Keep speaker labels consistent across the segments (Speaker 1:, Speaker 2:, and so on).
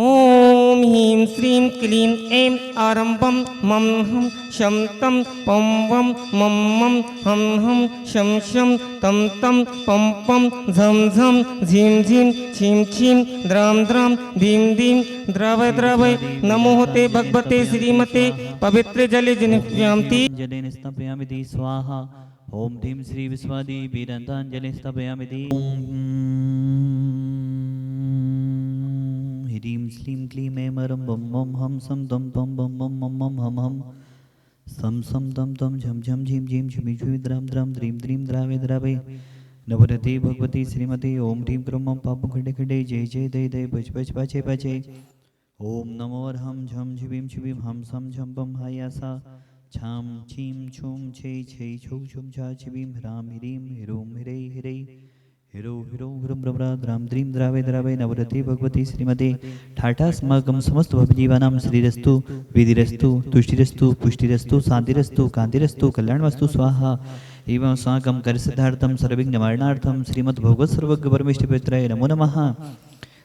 Speaker 1: ओम ह्रीं श्रीं क्लीं ऐं आरंभं मं हं शं तं पं वं मं मं हं हं शं शं तं तं पं पं झं झं झीं झीं छीं छीं द्रां द्रां धीं धीं द्रवय द्रवय नमो ते भगवते श्रीमते पवित्र जले जनिष्यामि
Speaker 2: जलेन स्थापयामि स्वाहा। ओम धीं श्री विश्वादी वीरन्ताञ्जलिं स्थापयामि। ह्रीं श्रीं क्लीं ऐं मरं बं बं हं सं तं पं बं बं मं मं हं हं सं सं तं तं झं झं झीं झीं झुमि झुमि द्रां द्रां द्रीं द्रीं द्रावे द्रावे नवरते भगवती श्रीमती ओम ह्रीं क्रों मं पापं खडे खडे जय जय दय दय बच बच पाचे पाचे। ओम नमो अर्हं झं झिविं झिविं हं सं झं बं हायासा छां छीं छूं छै छै छौ छुं छा छिविं ह्रां ह्रीं ह्रूं ह्रै ह्रै हिरो हिरो ह्रं ब्रब्रा द्रां द्रीं द्रावे द्रावे नवरते भगवती श्रीमते ठाठास्माकं समस्त भवजीवानां श्रीरस्तु विधिरस्तु तुष्टिरस्तु पुष्टिरस्तु शान्तिरस्तु कान्तिरस्तु कल्याणमस्तु स्वाहा। एवं अस्माकं करसिद्धार्थं सर्वविघ्ननिवारणार्थं श्रीमद्भगवत् सर्वज्ञ परमेष्ठिपवित्राय नमो नमः।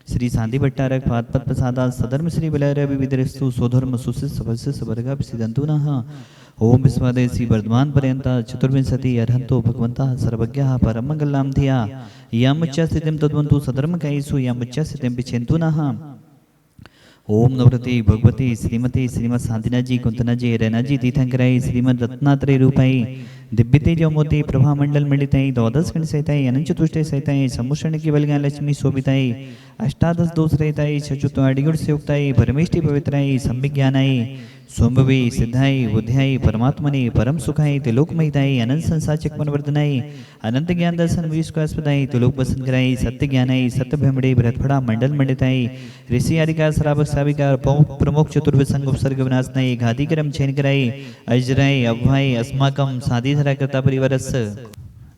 Speaker 2: श्री शांति भट्टारक पादपद प्रसादा सधर्म श्री बलैर विविधरस्तु स्वधर्म सुसित सभस्य सवर्गा प्रसिद्धंतु नः। ओम विश्वादेशी वर्धमान पर्यंत चतुर्विंशति अर्हंतो भगवन्तः सर्वज्ञः परमंगलां धिया यामुच्च स्थितिं तद्वन्तु सधर्मकायेषु यामुच्च स्थितिं पिछेन्तु नः। ओम नवरते भगवती श्रीमती श्रीमद शांतिनाथ जी कुंतना जी रैना जी तीर्थंकराय श्रीमद रत्नात्रय रूपाई दिव्यते जमोते प्रभा मंडल मंडिताई द्वादश खंड सहिताई अनंत चतुष्टय सहिताई सम्मुषण की बलगा लक्ष्मी शोभिताई अष्टादश दोष रहिताई सचुत अडिगुण से युक्ताई परमेष्टि पवित्राई सम्यक ज्ञानाई सोमवे सिद्धाई बुद्ध्याई परमात्मने परम सुखाई त्रिलोकमयिताई अनंत संसार चक्मन वर्धनाई अनंत ज्ञान दर्शन विश्वास्पदाई त्रिलोक बसन कराई सत्य ज्ञानाई सत्य भ्रमणे भरतफड़ा मंडल मंडिताई ऋषि आदिका श्रावक साविका प्रमुख चतुर्विसंग उपसर्ग विनाशनाई घाती करम छेन कराई अजराई अभवाई अस्माकम शादी धरा करता परिवारस।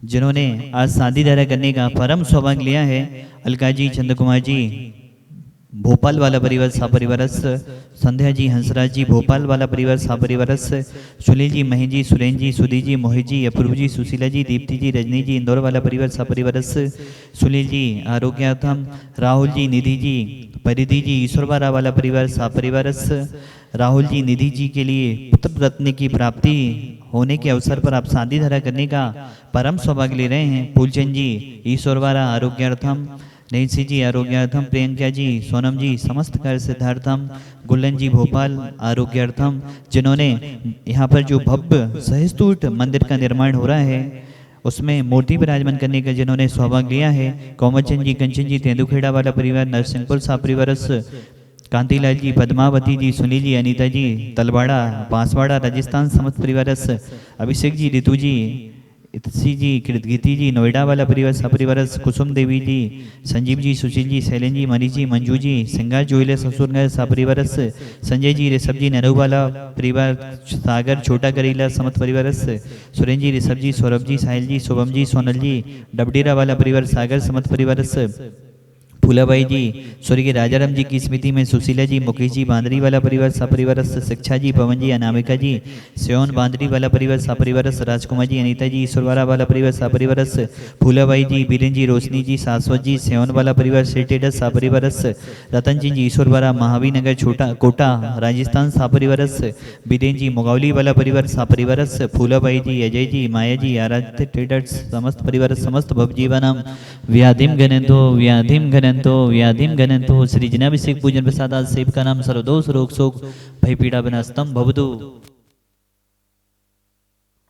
Speaker 2: जिन्होंने आज शादी धरा करने का परम सौभाग्य लिया है अलका जी चंद्र कुमार जी भोपाल वाला परिवार सा परिवारस, संध्या जी हंसराज जी भोपाल वाला परिवार सा परिवारस, सुनील जी महेश जी सुरेंद्र जी सुधीर जी मोहित जी अपूर्व जी सुशीला जी दीप्ति जी रजनी जी इंदौर वाला परिवार सा परिवारस, सुनील जी आरोग्यार्थम राहुल जी निधि जी परिधि जी ईश्वरवारा वाला परिवार सा परिवारस। राहुल जी निधि जी के लिए पुत्र रत्न की प्राप्ति होने के अवसर पर आप शादी धरा करने का परम सौभाग्य ले रहे हैं। फूलचंद जी ईश्वरवारा आरोग्यार्थम, नैन्सी जी आरोग्यार्थम, प्रियंका जी सोनम जी समस्त कार्य सिद्धार्थम, गुल्लन जी भोपाल आरोग्यार्थम। जिन्होंने यहाँ पर जो भव्य सहस्तूट मंदिर का निर्माण हो रहा है उसमें मूर्ति विराजमान करने का जिन्होंने सौभाग्य लिया है कोमलचंद जी कंचन जी तेंदुखेड़ा वाला परिवार नरसिंहपुर सा परिवारस, कांतिलाल जी पद्मावती जी सुनील जी अनीता जी तलवाड़ा बांसवाड़ा राजस्थान समस्त परिवारस, अभिषेक जी ऋतु जी इतसी जी कृतगीति जी नोएडा वाला परिवार सपरिवारस, कुसुम देवी जी संजीव जी सुशील जी शैलन जी मनीष जी मंजू जी सिंगार जोइले ससुरनगर सपरिवारस, संजय जी ऋषभ जी नरू वाला परिवार सागर छोटा करेला समत परिवारस, सुरेंद्र जी ऋषभ जी सौरभ जी साहिल जी शुभम जी सोनल जी डबडेरा वाला परिवार सागर समत परिवारस, फूलाबाई जी स्वर्गीय राजाराम जी की स्मृति में सुशीला जी मुकेश जी बांदरी वाला परिवार सपरिवार, शिक्षा जी पवन जी अनामिका जी सेवन बांदरी वाला परिवार सपरिवार, राजकुमार जी अनीता जी ईश्वरवारा वाला परिवार सपरिवार, फूलाबाई जी बीरेन जी रोशनी जी शाश्वत जी सेवन वाला परिवार सेटेडस सपरिवार, रतन जी ईश्वरवारा महावीर नगर छोटा कोटा राजस्थान सपरिवार, बीरेन जी मुगावली वाला परिवार सपरिवार, फूलाबाई जी अजय जी माया जी आराध्य ट्रेडर्स समस्त परिवार समस्त भवजीवानां व्याधिम घनंतो व्याधिम घनंतो श्री जनाभिषेक पूजन प्रसादात सेव का नाम सर्वदोष रोग शोक भय पीड़ा विनाशतम भवतु।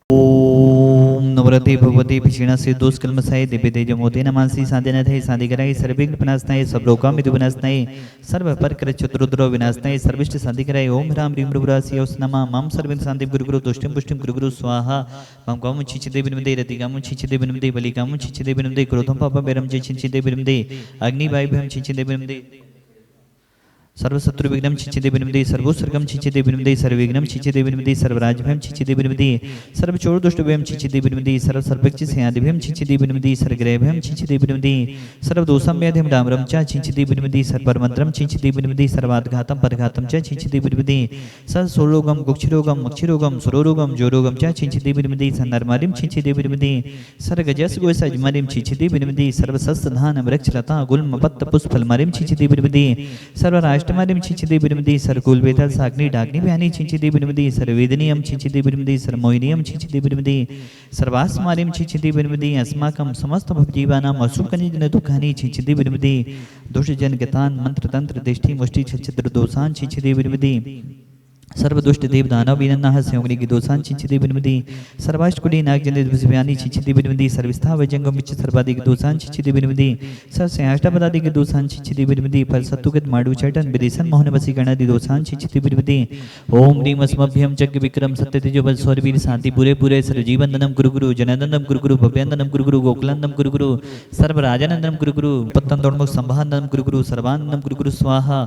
Speaker 2: ओम नवरते भगवते पिछिणा से दोष कलमसाय दिव्य तेज मोते नमांसी साधनाथाय साधिकराय सर्वविघ्न विनाशनाय सर्वलोका मिदु विनाशनाय सर्व परकर चतुरुद्रो विनाशनाय सर्विष्ट साधिकराय ओम ह्रां ह्रीं भ्रुवरासि ओस नमः मम सर्वं शांति गुरु गुरु तुष्टिं पुष्टिं गुरु गुरु स्वाहा मम कामं छिचिदे विनमदे रतिकामं छिचिदे विनमदे बलिकामं छिचिदे विनमदे क्रोधं पापं वैरं च छिचिदे विनमदे अग्निवायुभ्यं छिचिदे विनमदे सर्वशत्रु विघ्नं छिचिदे विनमदे सर्वोत्सर्गं छिचिदे विनमदे सर्वविघ्नं छिचिदे विनमदे सर्वराजभयं छिचिदे विनमदे सर्वचोर दुष्टभयं छिचिदे विनमदे सर्वसर्पज्ञ स्यादिभयं छिचिदे विनमदे सर्वग्रहभयं छिचिदे विनमदे सर्वदोषं व्याधिं डामरं च छिचिदे विनमदे सर्वमन्त्रं छिचिदे विनमदे सर्वाद्घातं परघातं च छिचिदे विनमदे सर्वसोरोगं गुक्षिरोगं मक्षिरोगं सुरोरोगं जोरोगं च छिचिदे विनमदे सन्नर्मारिं छिचिदे विनमदे सर्गजस गोसजमारिं छिचिदे विनमदे सर्वसस्धानं वृक्षलता गुल्मपत्त पुष्पफलमारिं छिचिदे विनमदे सर्वराष्ट्र अष्टमारिम छिचिदे बिरमदी सरकुल बेता साग्नि डाग्नि भयानी छिचिदे बिरमदी सर्वेदनीयम छिचिदे बिरमदी सर्मोहिनीयम छिचिदे बिरमदी सर्वास्मारिम छिचिदे बिरमदी अस्माकं समस्त भवजीवानाम असुकनिजन दुखानि छिचिदे बिरमदी दुष्टजन गतान मंत्र तंत्र दिष्टि मुष्टि छिचिद्र दोषान छिचिदे बिरमदी सर्वदुष्ट देव दानव विनन्नाः संयोगनि की दोषान छिचिदे बिरमदी सर्वाष्टकुली नागजने दुष्व्यानि छिचिदे बिरमदी सर्विस्था वजंगम विच सर्वाधिक दोषान छिचिदे बिरमदी सर्वस्याष्टपदाधिक दोषान छिचिदे बिरमदी फल सत्तुगत माडु चटन विदेशन मोहन वसी गणादि दोषान छिचिदे बिरमदी ओम ह्रीम अस्मभ्यम जग विक्रम सत्य तेजो बल सौरवीर शांति पूरे पूरे सर्वजीवनंदनम गुरु गुरु जनानंदम गुरु गुरु भव्यानंदम गुरु गुरु गोकुलानंदम गुरु गुरु सर्वराजानंदम गुरु गुरु पत्तंदोन्मुख संभानंदम गुरु गुरु सर्वानंदम गुरु गुरु स्वाहा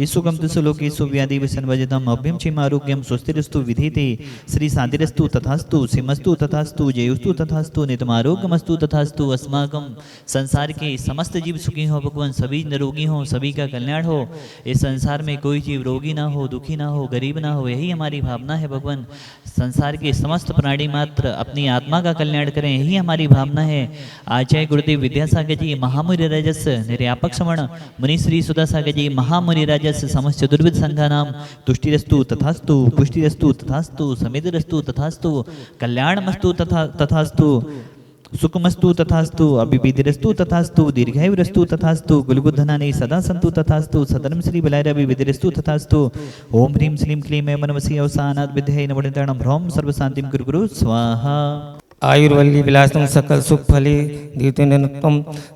Speaker 2: ईसुकम तुसु लोकेसु व्याधि विसन्वजतम अभ्यम आरोग्यम स्वस्तिरस्तु विधीते श्री शांतिरस्तु तथास्तु सिमस्तु तथास्तु जयोस्तु तथास्तु नितमारोग्यमस्तु तथास्तु अस्माकं संसार के समस्त जीव सुखी हो भगवान, सभी निरोगी हो, सभी का कल्याण हो। इस संसार में कोई जीव रोगी ना हो, दुखी ना हो, गरीब ना हो, यही हमारी भावना है भगवान। संसार के समस्त प्राणी मात्र अपनी आत्मा का कल्याण करें, यही हमारी भावना है। आचार्य गुरुदेव विद्यासागर जी महामुनि राजस निर्यापक श्रवण मुनि श्री सुदासागर जी महामुनि राजस समस्त चतुर्विध संघा नाम तुष्टिरस्तु तथास्तु पुष्टिरस्तु तथास्तु समितिरस्तु तथास्तु कल्याणमस्तु तथास्तु सुखमस्तु तथास्तु अभिविधिरस्तु तथास्तु दीर्घायुरस्तु तथास्तु गुलगुधनानि सदा सन्तु तथास्तु सदनं श्री बलायराभि विधिरस्तु तथास्तु ओम ह्रीं श्रीं क्लीं ऐं मनमसि अवसानात् विद्यै नवनिर्धारणं भ्रौं सर्वशान्तिं कुरु गुरु स्वाहा।
Speaker 1: आयुर्वल्ली विलासम सकल सुख फले दीर्घनत्वम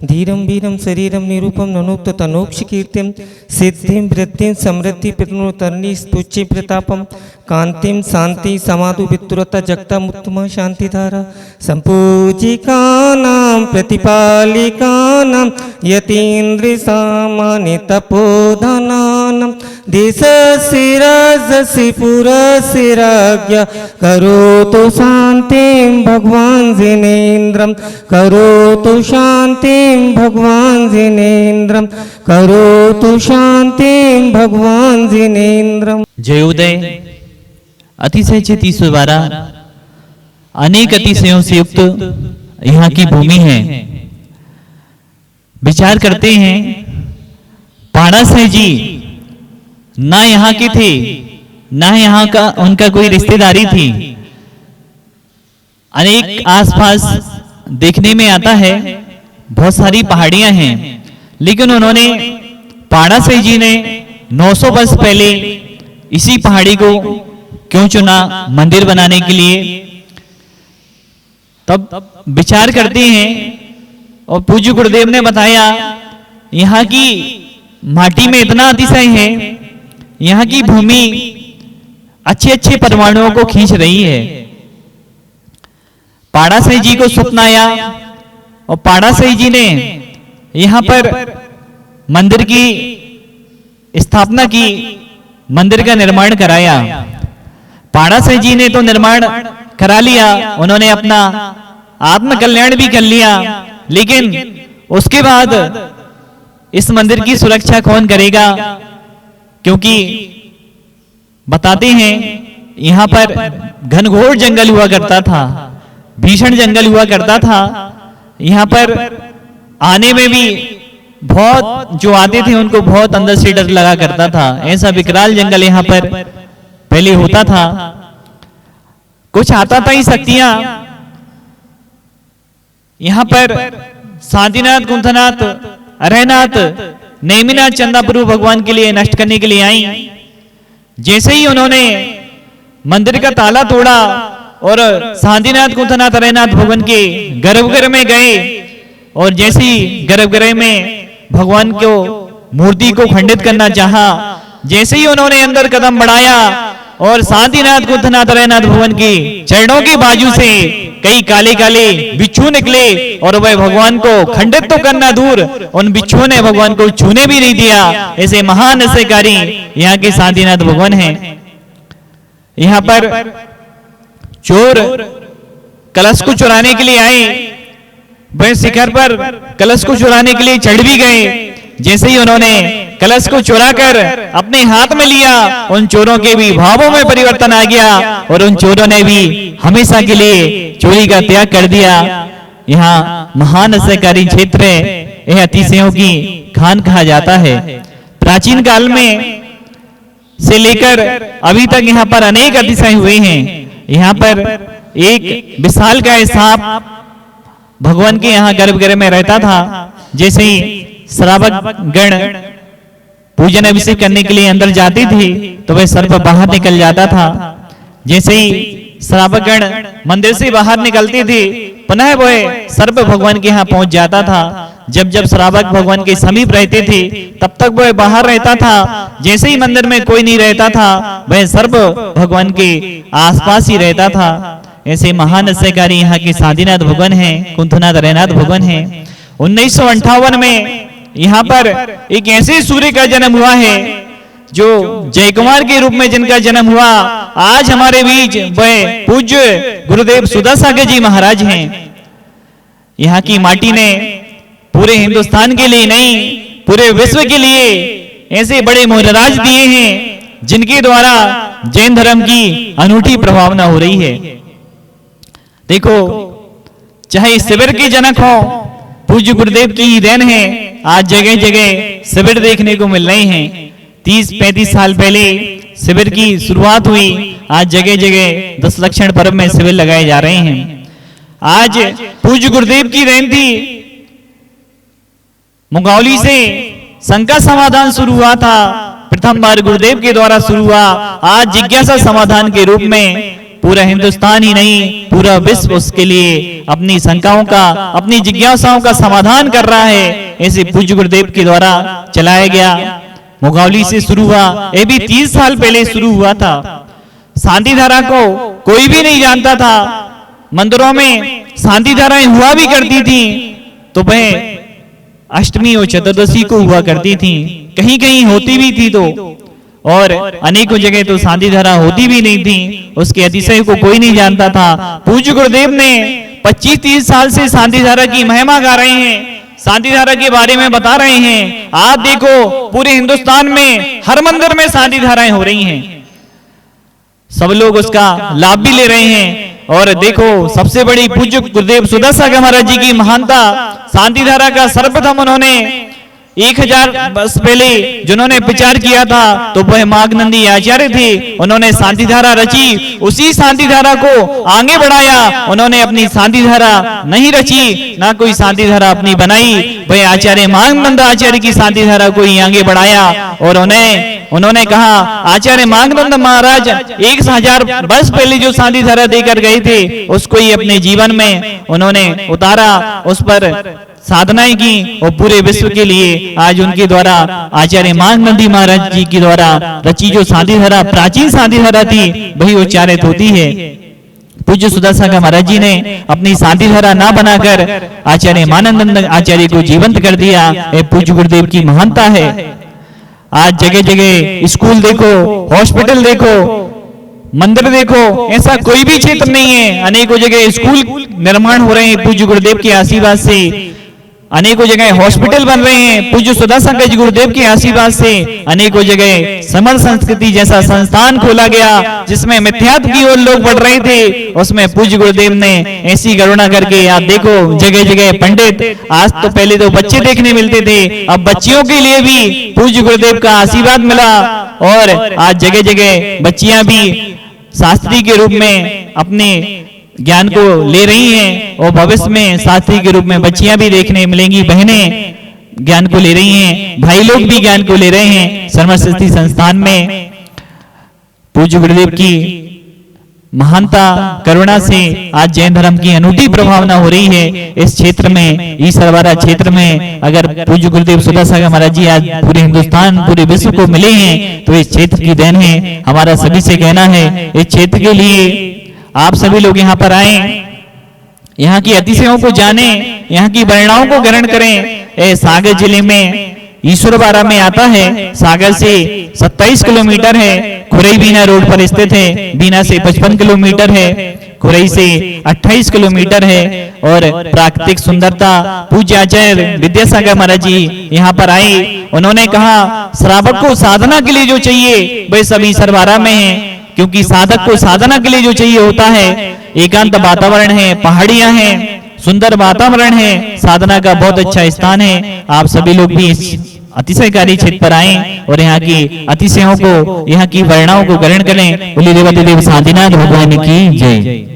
Speaker 1: धीरम वीरम शरीरम निरूपम ननोक्त तनोक्ष कीर्तिम सिद्धिम वृद्धिम समृद्धि पितृतरणी स्तुच्चि प्रतापम कांतिम शांति समाधु वितुरता जगता मुत्तम शांतिधारा संपूजिकानां प्रतिपालिकानां यतीन्द्र सामान्य तपोधनानां देशस्य राजस्य पुरस्य राज्ञा करोतु शान्तिं भगवान् जिनेन्द्रं करोतु शान्तिं भगवान् जिनेन्द्रं करोतु शान्तिं भगवान् जिनेन्द्रं।
Speaker 2: जयोदय अतिशय चिति सुवारा अनेक अतिशयों से युक्त यहाँ की भूमि है। विचार करते हैं पाड़ासह जी ना यहाँ के थे, ना यहाँ का उनका कोई रिश्तेदारी थी। अनेक आसपास देखने में आता है बहुत सारी पहाड़ियां हैं, लेकिन उन्होंने पाड़ासह जी ने 900 वर्ष पहले इसी पहाड़ी को क्यों चुना मंदिर बनाने के लिए। तब विचार करते हैं और पूज्य गुरुदेव ने बताया यहाँ की माटी में इतना अतिशय है, यहाँ की भूमि अच्छे अच्छे परमाणुओं को खींच रही है। पाड़ासह जी को स्वप्न आया और पाड़ासह जी ने यहाँ पर मंदिर की स्थापना की, मंदिर का निर्माण कराया। पाड़ासह जी ने तो निर्माण करा लिया, उन्होंने अपना आत्म कल्याण भी कर लिया, लेकिन उसके बाद इस मंदिर की सुरक्षा कौन करेगा? क्योंकि बताते हैं यहाँ पर घनघोर जंगल हुआ करता था, भीषण जंगल हुआ करता था। यहाँ पर आने में भी बहुत जो आते थे उनको बहुत अंदर से डर लगा करता था। ऐसा विकराल जंगल यहाँ पर पहले होता था। कुछ आता था ही शक्तियां यहाँ पर शांतिनाथ, कुंथनाथ, अरहनाथ, नेमिनाथ, चंदाप्रभु भगवान के लिए नष्ट करने के लिए आई। जैसे ही उन्होंने मंदिर का ताला तोड़ा और शांतिनाथ, कुंथनाथ, अरहनाथ भगवान के गर्भगृह में गए और जैसे ही गर्भगृह में भगवान को मूर्ति को खंडित करना चाहा, जैसे ही उन्होंने अंदर कदम बढ़ाया और शांतिनाथ, कुंथनाथ, अरहनाथ भगवान की चरणों के बाजू से कई काले काले बिच्छू निकले और वह भगवान को खंडित तो करना दूर, उन बिच्छुओं ने भगवान को छूने भी नहीं दिया। ऐसे महान अतिशयकारी यहाँ के शांतिनाथ भगवान हैं। यहाँ पर चोर कलश को चुराने के लिए आए, वह शिखर पर कलश को चुराने के लिए चढ़ भी गए। जैसे ही उन्होंने कलश को चुरा कर अपने हाथ में लिया, उन चोरों के भी भावों में परिवर्तन आ गया और उन चोरों ने भी हमेशा के लिए चोरी का त्याग कर दिया। यहाँ महान अतिशयकारी क्षेत्र है, यह अतिशयों की खान कहा जाता है। प्राचीन काल में से लेकर अभी तक यहाँ पर अनेक अतिशय हुए हैं। यहाँ पर एक विशाल का सांप भगवान के यहाँ गर्भगृह में रहता था। जैसे ही श्रावक गण पूजन अभिषेक करने के लिए अंदर जाते थे तो वह सर्प बाहर निकल जाता था। जैसे ही श्रावक गण मंदिर से बाहर निकलते थे पुनः वह सर्प भगवान के यहाँ पहुंच जाता था। जब जब श्रावक भगवान के समीप रहते थे तब तक वह बाहर रहता था। जैसे ही मंदिर में कोई नहीं रहता था वह सर्प भगवान के आसपास ही रहता था। ऐसे महान अस्यकारी यहाँ के साधीनाथ भगवान हैं, कुंथनाथ रैनाथ भगवान हैं। 1958 में यहाँ पर एक ऐसे सूर्य का जन्म हुआ है जो जय कुमार के रूप में जिनका जन्म हुआ। आज हमारे बीच वह पूज्य गुरुदेव सुधासागर जी महाराज हैं। यहाँ की माटी ने पूरे हिंदुस्तान के लिए नहीं पूरे विश्व के लिए ऐसे बड़े मोहराज दिए हैं जिनके द्वारा जैन धर्म की अनूठी प्रभावना हो रही है। देखो, चाहे शिविर के जनक हो पूज्य गुरुदेव की ही देन है। आज जगह जगह शिविर देखने को मिल रहे हैं। 30-35 साल पहले शिविर की शुरुआत हुई, आज जगह जगह 10 लक्षण पर्व में शिविर लगाए जा रहे हैं। आज पूज्य गुरुदेव की देन थी। मुंगौली से शंका समाधान शुरू हुआ था, प्रथम बार गुरुदेव के द्वारा शुरू हुआ। आज जिज्ञासा समाधान के रूप में पूरा हिंदुस्तान ही नहीं पूरा विश्व उसके लिए अपनी शंकाओं का अपनी जिज्ञासाओं का समाधान कर रहा है। ऐसे पूज्य गुरुदेव के द्वारा चलाया गया। मुंगौली से शुरू हुआ, ये भी 30 साल पहले शुरू हुआ था। शांति धारा को कोई भी नहीं जानता था। मंदिरों में शांति धाराएं हुआ भी करती थी तो वह अष्टमी और चतुर्दशी को हुआ करती थी, कहीं कहीं होती भी थी तो, और अनेकों जगह तो शांति धारा होती भी नहीं थी। उसके अतिशय को कोई नहीं जानता था। पूज्य गुरुदेव ने 25-30 साल से शांति धारा की महिमा गा रहे हैं, शांति धारा के बारे में बता रहे हैं। आज देखो पूरे हिंदुस्तान में हर मंदिर में शांति धाराएं हो रही हैं, सब लोग उसका लाभ भी ले रहे हैं। और देखो सबसे बड़ी पूज्य गुरुदेव सुधासागर महाराज जी की महानता, शांति धारा का सर्वप्रथम उन्होंने 1000 वर्ष पहले जिन्होंने विचार किया था तो वह माघनंदी आचार्य थे। उन्होंने शांति धारा रची, उसी शांति धारा को आगे बढ़ाया। उन्होंने अपनी शांति धारा नहीं रची, ना कोई शांति धारा अपनी बनाई, वह आचार्य माघनंद आचार्य की शांति धारा को ही आगे बढ़ाया। और उन्होंने कहा आचार्य माघनंद महाराज 1000 वर्ष पहले जो शांति धारा देकर गए थे उसको ही अपने जीवन में उन्होंने उतारा, उस पर साधनाएं की और पूरे विश्व के लिए आज उनके द्वारा आचार्य माघनंदी महाराज जी के द्वारा रची जो शांति धारा प्राचीन शांति धारा थी वही उच्चारित होती है। पूज्य सुधासागर महाराज जी ने अपनी शांति धारा ना बनाकर आचार्य मानंद आचार्य को जीवंत कर दिया। ये पूज्य गुरुदेव की महानता है। आज जगह जगह स्कूल देखो, हॉस्पिटल देखो, मंदिर देखो, ऐसा कोई भी क्षेत्र नहीं है, अनेकों जगह स्कूल निर्माण हो रहे हैं पूज्य गुरुदेव के आशीर्वाद से। अनेकों जगह हॉस्पिटल बन रहे हैं पूज्य सुधासागर जी गुरुदेव के आशीर्वाद से। अनेकों जगह समर संस्कृति जैसा संस्थान खोला गया जिसमें मिथ्यात्व की ओर लोग बढ़ रहे थे, उसमें पूज्य गुरुदेव ने ऐसी करुणा करके आप देखो जगह जगह पंडित, आज तो पहले तो बच्चे देखने मिलते थे, अब बच्चियों के लिए भी पूज्य गुरुदेव का आशीर्वाद मिला। और आज जगह जगह बच्चियां भी शास्त्री के रूप में अपने ज्ञान को ले रही हैं और भविष्य में शास्त्री के रूप में बच्चियां भी देखने मिलेंगी, बहनें ज्ञान को ले रही हैं, भाई लोग भी ज्ञान को ले रहे हैं। सर्वसिद्धि संस्थान में पूज्य गुरुदेव की महानता करुणा से आज जैन धर्म की अनूठी प्रभावना हो रही है। इस क्षेत्र में ईसरवाड़ा क्षेत्र में अगर पूज्य गुरुदेव सुधासागर महाराज जी आज पूरे हिंदुस्तान पूरे विश्व को मिले हैं तो इस क्षेत्र की देन है। हमारा सभी से कहना है इस क्षेत्र के लिए आप सभी लोग यहाँ पर आए, यहाँ की अतिशयों को जाने, यहाँ की वर्णाओं को ग्रहण करें। सागर जिले में ईश्वरवाड़ा में आता है, सागर से 27 किलोमीटर है, खुरई बीना रोड पर स्थित है। बीना से 55 किलोमीटर है, खुरई से 28 किलोमीटर है। और प्राकृतिक सुंदरता पूज्य आचार्य विद्यासागर महाराज जी यहाँ पर आए। उन्होंने कहा श्रावक को साधना के लिए जो चाहिए वह सभी ईश्वरवाड़ा में है, क्योंकि साधक को साधना के लिए जो चाहिए होता है एकांत वातावरण है, पहाड़ियां हैं, सुंदर वातावरण है, साधना का बहुत अच्छा स्थान है। आप सभी लोग भी इस अतिशयकारी क्षेत्र पर आए और यहाँ की अतिशयों को, यहाँ की वर्णाओं को ग्रहण करें। बोलिए देवाधिदेव शांतिनाथ भगवान की जय।